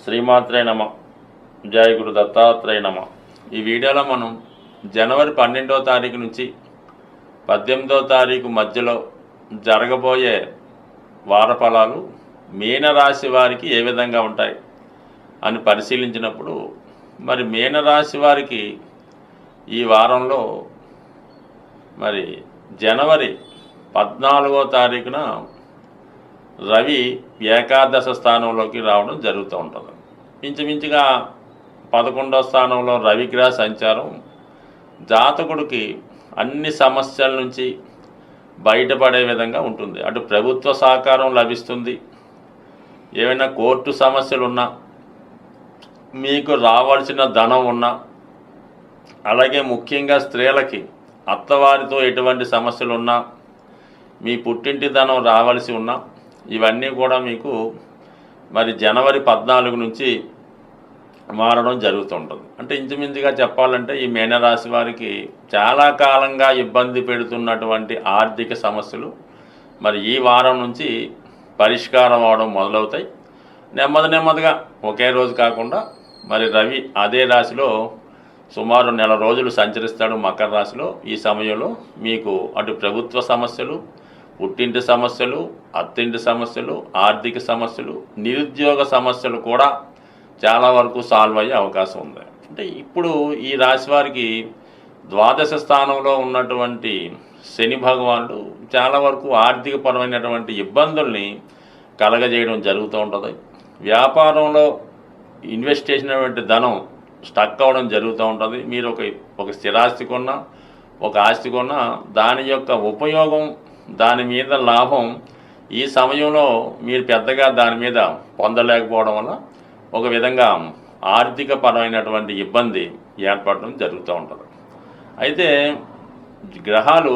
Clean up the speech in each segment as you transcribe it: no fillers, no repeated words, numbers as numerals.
శ్రీమాత్రే నమ. జయ గురు దత్తాత్రేయ నమ. ఈ వీడియోలో మనం జనవరి 12వ తారీఖు నుంచి 18వ తారీఖు మధ్యలో జరగబోయే వార ఫలాలు మీనరాశి వారికి ఏ విధంగా ఉంటాయి అని పరిశీలించినప్పుడు, మరి మీనరాశి వారికి ఈ వారంలో మరి జనవరి 14వ తారీఖున రవి ఏకాదశ స్థానంలోకి రావడం జరుగుతూ ఉంటుంది. ఇంచుమించుగా 11వ స్థానంలో రవిగ్రహ సంచారం జాతకుడికి అన్ని సమస్యల నుంచి బయటపడే విధంగా ఉంటుంది. అటు ప్రభుత్వ సహకారం లభిస్తుంది, ఏమైనా కోర్టు సమస్యలు ఉన్నా, మీకు రావాల్సిన ధనం ఉన్నా, అలాగే ముఖ్యంగా స్త్రీలకి అత్తవారితో ఎటువంటి సమస్యలు ఉన్నా, మీ పుట్టింటి ధనం రావాల్సి ఉన్నా, ఇవన్నీ కూడా మీకు మరి జనవరి 14 నుంచి మారడం జరుగుతుంటుంది. అంటే ఇంచుమించుగా చెప్పాలంటే ఈ మీనరాశి వారికి చాలా కాలంగా ఇబ్బంది పెడుతున్నటువంటి ఆర్థిక సమస్యలు మరి ఈ వారం నుంచి పరిష్కారం అవడం మొదలవుతాయి. నెమ్మదిగా ఒకే రోజు కాకుండా మరి రవి అదే రాశిలో సుమారు నెల రోజులు సంచరిస్తాడు మకర రాశిలో. ఈ సమయంలో మీకు అటు ప్రభుత్వ సమస్యలు, పుట్టింటి సమస్యలు, అత్తింటి సమస్యలు, ఆర్థిక సమస్యలు, నిరుద్యోగ సమస్యలు కూడా చాలా వరకు సాల్వ్ అయ్యే అవకాశం ఉంది. అంటే ఇప్పుడు ఈ రాశి వారికి ద్వాదశ స్థానంలో ఉన్నటువంటి శని భగవానుడు చాలా వరకు ఆర్థిక పరమైనటువంటి ఇబ్బందుల్ని కలగజేయడం జరుగుతూ ఉంటుంది. వ్యాపారంలో ఇన్వెస్ట్ చేసినటువంటి ధనం స్టక్ అవ్వడం జరుగుతూ ఉంటుంది. మీరు ఒక స్థిరాస్తి కొన్నా, ఒక ఆస్తి కొన్నా, దాని యొక్క ఉపయోగం, దాని మీద లాభం ఈ సమయంలో మీరు పెద్దగా దాని మీద పొందలేకపోవడం వల్ల ఒక విధంగా ఆర్థిక పరమైనటువంటి ఇబ్బంది ఏర్పడడం జరుగుతూ ఉంటుంది. అయితే గ్రహాలు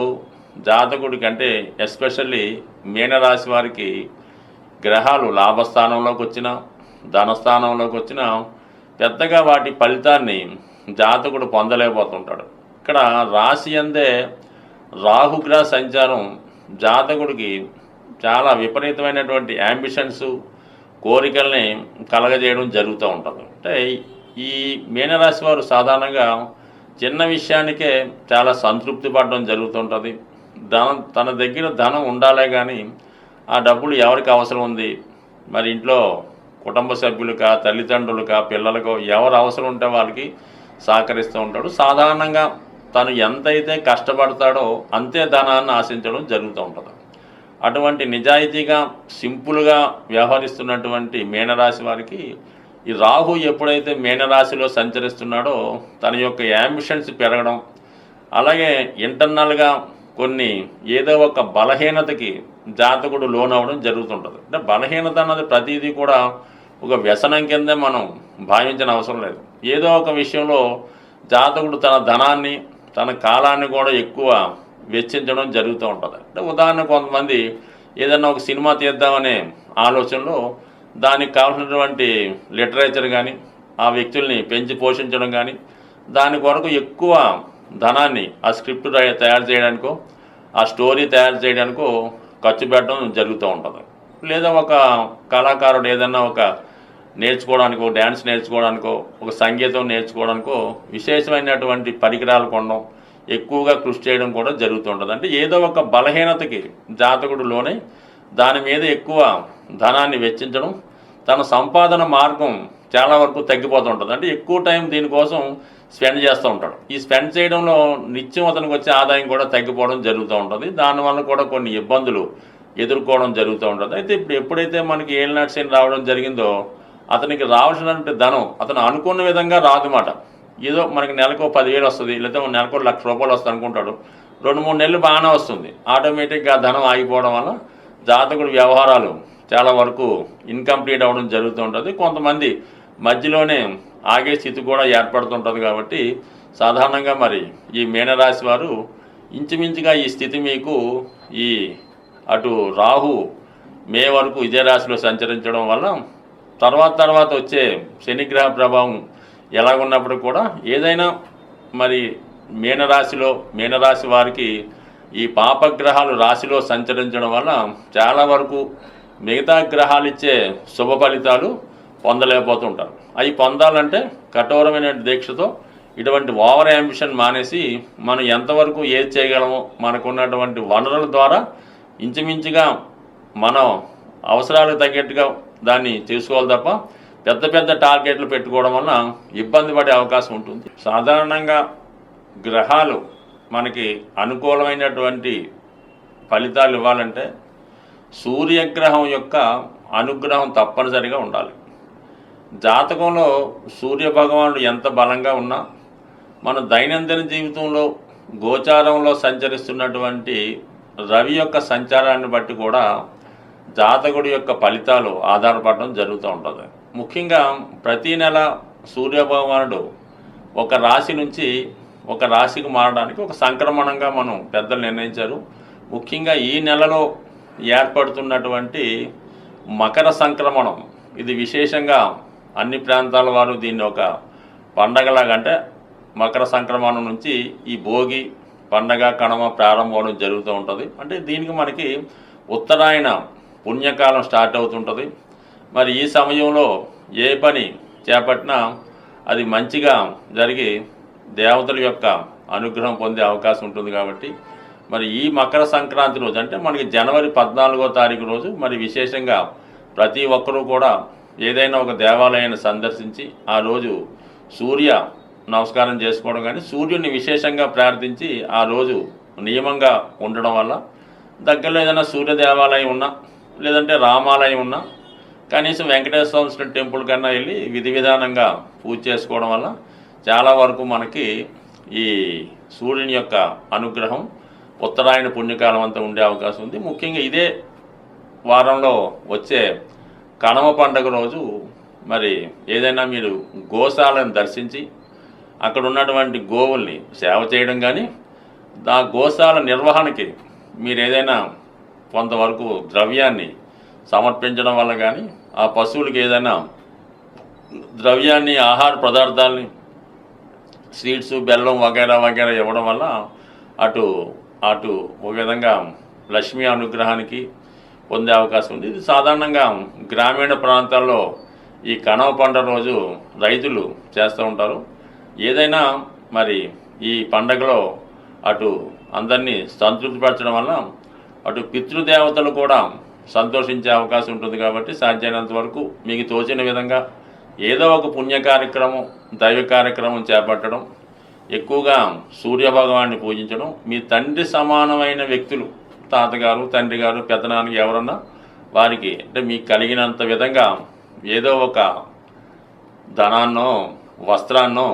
జాతకుడికి అంటే ఎస్పెషల్లీ మీనరాశి వారికి గ్రహాలు లాభస్థానంలోకి వచ్చినా, ధనస్థానంలోకి వచ్చినా పెద్దగా వాటి ఫలితాన్ని జాతకుడు పొందలేకపోతుంటాడు. ఇక్కడ రాశి అందే రాహుగ్రహ సంచారం జాతకుడికి చాలా విపరీతమైనటువంటి యాంబిషన్స్, కోరికల్ని కలగజేయడం జరుగుతూ ఉంటుంది. అంటే ఈ మీనరాశి వారు సాధారణంగా చిన్న విషయానికే చాలా సంతృప్తి పడడం జరుగుతుంటుంది. తన దగ్గర ధనం ఉండాలే కానీ ఆ డబ్బులు ఎవరికి అవసరం ఉంది, మరి ఇంట్లో కుటుంబ సభ్యులకా, తల్లిదండ్రులకా, పిల్లలకో ఎవరు అవసరం ఉంటే వాళ్ళకి సహకరిస్తూ ఉంటాడు. సాధారణంగా తను ఎంతైతే కష్టపడతాడో అంతే ధనాన్ని ఆశించడం జరుగుతూ ఉంటుంది. అటువంటి నిజాయితీగా సింపుల్గా వ్యవహరిస్తున్నటువంటి మీనరాశి వారికి ఈ రాహు ఎప్పుడైతే మీనరాశిలో సంచరిస్తున్నాడో తన యొక్క యాంబిషన్స్ పెరగడం, అలాగే ఇంటర్నల్గా కొన్ని ఏదో ఒక బలహీనతకి జాతకుడు లోనవ్వడం జరుగుతుంటుంది. అంటే బలహీనత అన్నది ప్రతిదీ కూడా ఒక వ్యసనం కిందే మనం భావించిన అవసరం లేదు. ఏదో ఒక విషయంలో జాతకుడు తన ధనాన్ని, తన కాలాన్ని కూడా ఎక్కువ వెచ్చించడం జరుగుతూ ఉంటుంది. అంటే ఉదాహరణ కొంతమంది ఏదన్నా ఒక సినిమా తీద్దామనే ఆలోచనలో దానికి కావాల్సినటువంటి లిటరేచర్ కానీ, ఆ వ్యక్తుల్ని పెంచి పోషించడం కానీ, దాని కొరకు ఎక్కువ ధనాన్ని ఆ స్క్రిప్ట్ తయారు చేయడానికో, ఆ స్టోరీ తయారు చేయడానికో ఖర్చు పెట్టడం జరుగుతూ ఉంటుంది. లేదా ఒక కళాకారుడు ఏదన్నా ఒక నేర్చుకోవడానికో, డ్యాన్స్ నేర్చుకోవడానికో, ఒక సంగీతం నేర్చుకోవడానికో విశేషమైనటువంటి పరికరాలు కొనడం, ఎక్కువగా కృషి చేయడం కూడా జరుగుతుంటుంది. అంటే ఏదో ఒక బలహీనతకి జాతకుడు లోనై దాని మీద ఎక్కువ ధనాన్ని వెచ్చించడం, తన సంపాదన మార్గం చాలా వరకు తగ్గిపోతుంటుంది. అంటే ఎక్కువ టైం దీనికోసం స్పెండ్ చేస్తూ ఉంటాడు. ఈ స్పెండ్ చేయడంలో నిత్యం అతనికి వచ్చే ఆదాయం కూడా తగ్గిపోవడం జరుగుతూ ఉంటుంది. దానివల్ల కూడా కొన్ని ఇబ్బందులు ఎదుర్కోవడం జరుగుతూ ఉంటుంది. అయితే ఇప్పుడు ఎప్పుడైతే మనకి ఏలినాటి శని రావడం జరిగిందో అతనికి రావాల్సినటువంటి ధనం అతను అనుకున్న విధంగా రాదన్నమాట. ఏదో మనకి నెలకు 10,000 వస్తుంది, లేదా నెలకు 1,00,000 రూపాయలు వస్తుంది అనుకుంటాడు. 2-3 నెలలు బాగానే వస్తుంది. ఆటోమేటిక్గా ధనం ఆగిపోవడం వల్ల జాతకుడి వ్యవహారాలు చాలా వరకు ఇన్కంప్లీట్ అవ్వడం జరుగుతూ ఉంటుంది. కొంతమంది మధ్యలోనే ఆగే స్థితి కూడా ఏర్పడుతుంటుంది. కాబట్టి సాధారణంగా మరి ఈ మీనరాశి వారు ఇంచుమించుగా ఈ స్థితి మీకు ఈ అటు రాహు మే వరకు ఇదే రాశిలో సంచరించడం వల్ల తర్వాత వచ్చే శనిగ్రహ ప్రభావం ఎలాగున్నప్పుడు కూడా ఏదైనా మరి మీనరాశి వారికి ఈ పాపగ్రహాలు రాశిలో సంచరించడం వల్ల చాలా వరకు మిగతా గ్రహాలు ఇచ్చే శుభ ఫలితాలు పొందలేకపోతూ ఉంటారు. అవి పొందాలంటే కఠోరమైన దీక్షతో ఇటువంటి ఓవర్ యాంబిషన్ మానేసి మనం ఎంతవరకు ఏది చేయగలమో మనకున్నటువంటి వనరుల ద్వారా ఇంచుమించుగా మనం అవసరాలకు తగ్గట్టుగా దాన్ని చేసుకోవాలి తప్ప పెద్ద పెద్ద టార్గెట్లు పెట్టుకోవడం వల్ల ఇబ్బంది పడే అవకాశం ఉంటుంది. సాధారణంగా గ్రహాలు మనకి అనుకూలమైనటువంటి ఫలితాలు ఇవ్వాలంటే సూర్యగ్రహం యొక్క అనుగ్రహం తప్పనిసరిగా ఉండాలి. జాతకంలో సూర్యభగవానుడు ఎంత బలంగా ఉన్నా మన దైనందిన జీవితంలో గోచారంలో సంచరిస్తున్నటువంటి రవి యొక్క సంచారాన్ని బట్టి కూడా జాతకుడి యొక్క ఫలితాలు ఆధారపడడం జరుగుతూ ఉంటుంది. ముఖ్యంగా ప్రతి నెల సూర్యభగవానుడు ఒక రాశి నుంచి ఒక రాశికి మారడానికి ఒక సంక్రమణంగా మనం పెద్దలు నిర్ణయించారు. ముఖ్యంగా ఈ నెలలో ఏర్పడుతున్నటువంటి మకర సంక్రమణం ఇది విశేషంగా అన్ని ప్రాంతాల వారు దీన్ని ఒక పండగలాగా, అంటే మకర సంక్రమణం నుంచి ఈ భోగి పండగ కనుమ ప్రారంభం జరుగుతూ ఉంటుంది. అంటే దీనికి మనకి ఉత్తరాయణ పుణ్యకాలం స్టార్ట్ అవుతుంటుంది. మరి ఈ సమయంలో ఏ పని చేపట్టినా అది మంచిగా జరిగి దేవతల యొక్క అనుగ్రహం పొందే అవకాశం ఉంటుంది. కాబట్టి మరి ఈ మకర సంక్రాంతి రోజు అంటే మనకి జనవరి 14వ తారీఖు రోజు మరి విశేషంగా ప్రతి ఒక్కరూ కూడా ఏదైనా ఒక దేవాలయాన్ని సందర్శించి ఆ రోజు సూర్య నమస్కారం చేసుకోవడం కానీ సూర్యుడిని విశేషంగా ప్రార్థించి ఆ రోజు నియమంగా ఉండడం వల్ల దగ్గరలో ఏదైనా సూర్య దేవాలయం ఉన్నా లేదంటే రామాలయం ఉన్నా కనీసం వెంకటేశ్వర స్వామి టెంపుల్ కన్నా వెళ్ళి విధి విధానంగా పూజ చేసుకోవడం వల్ల చాలా వరకు మనకి ఈ సూర్యుని యొక్క అనుగ్రహం ఉత్తరాయణ పుణ్యకాలం అంతా ఉండే అవకాశం ఉంది. ముఖ్యంగా ఇదే వారంలో వచ్చే కనుమ పండుగ రోజు మరి ఏదైనా మీరు గోశాలను దర్శించి అక్కడ ఉన్నటువంటి గోవుల్ని సేవ చేయడం కానీ ఆ గోశాల నిర్వహణకి మీరు ఏదైనా కొంతవరకు ద్రవ్యాన్ని సమర్పించడం వల్ల కానీ ఆ పశువులకి ఏదైనా ద్రవ్యాన్ని ఆహార పదార్థాలని స్వీట్స్ బెల్లం వగైరా వగైరా ఇవ్వడం వల్ల అటు ఒక విధంగా లక్ష్మీ అనుగ్రహానికి పొందే అవకాశం ఉంది. ఇది సాధారణంగా గ్రామీణ ప్రాంతాల్లో ఈ కనుమ పండుగ రోజు రైతులు చేస్తూ ఉంటారు. ఏదైనా మరి ఈ పండగలో అటు అందరినీ సంతృప్తిపరచడం వల్ల అటు పితృదేవతలు కూడా సంతోషించే అవకాశం ఉంటుంది. కాబట్టి సాధ్యమైనంత వరకు మీకు తోచిన విధంగా ఏదో ఒక పుణ్య కార్యక్రమం దైవ కార్యక్రమం చేపట్టడం, ఎక్కువగా సూర్యభగవాన్ని పూజించడం, మీ తండ్రి సమానమైన వ్యక్తులు తాతగారు తండ్రి గారు పెద్దనాన్నకి ఎవరన్నా వారికి అంటే మీకు కలిగినంత విధంగా ఏదో ఒక ధనాన్నో వస్త్రాన్నో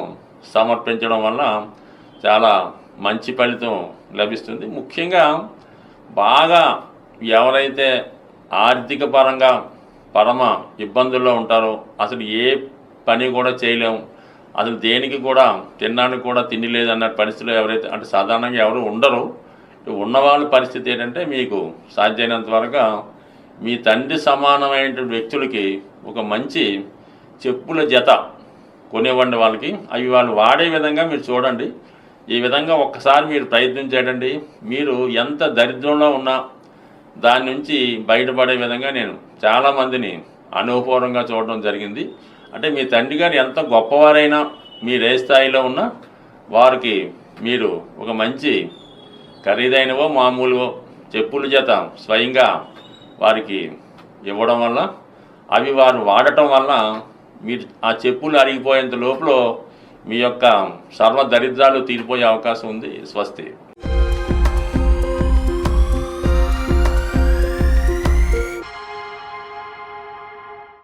సమర్పించడం వల్ల చాలా మంచి ఫలితం లభిస్తుంది. ముఖ్యంగా బాగా ఎవరైతే ఆర్థిక పరంగా పరమ ఇబ్బందుల్లో ఉంటారో అసలు ఏ పని కూడా చేయలేము, అసలు దేనికి కూడా తినడానికి కూడా తిండి లేదన్న పరిస్థితిలో ఎవరైతే అంటే సాధారణంగా ఎవరు ఉండరు. ఉన్నవాళ్ళ పరిస్థితి ఏంటంటే మీకు సాధ్యమైనంత వరకు మీ తండ్రి సమానమైనటువంటి వ్యక్తులకి ఒక మంచి చెప్పుల జత కొనివ్వండి వాళ్ళకి. అవి వాళ్ళు వాడే విధంగా మీరు చూడండి. ఈ విధంగా ఒక్కసారి మీరు ప్రయత్నం చేయండి. మీరు ఎంత దరిద్రంలో ఉన్నా దాని నుంచి బయటపడే విధంగా నేను చాలామందిని అనుభవపూర్వంగా చూడడం జరిగింది. అంటే మీ తండ్రి గారు ఎంత గొప్పవారైనా మీరు ఏ స్థాయిలో ఉన్నా వారికి మీరు ఒక మంచి ఖరీదైనవో మామూలువో చెప్పుల జత స్వయంగా వారికి ఇవ్వడం వల్ల అవి వారు వాడటం వల్ల మీరు ఆ చెప్పులు అరిగిపోయేంత లోపల మీ యొక్క సర్వ దరిద్రాలు తీరిపోయే అవకాశం ఉంది. స్వస్తి.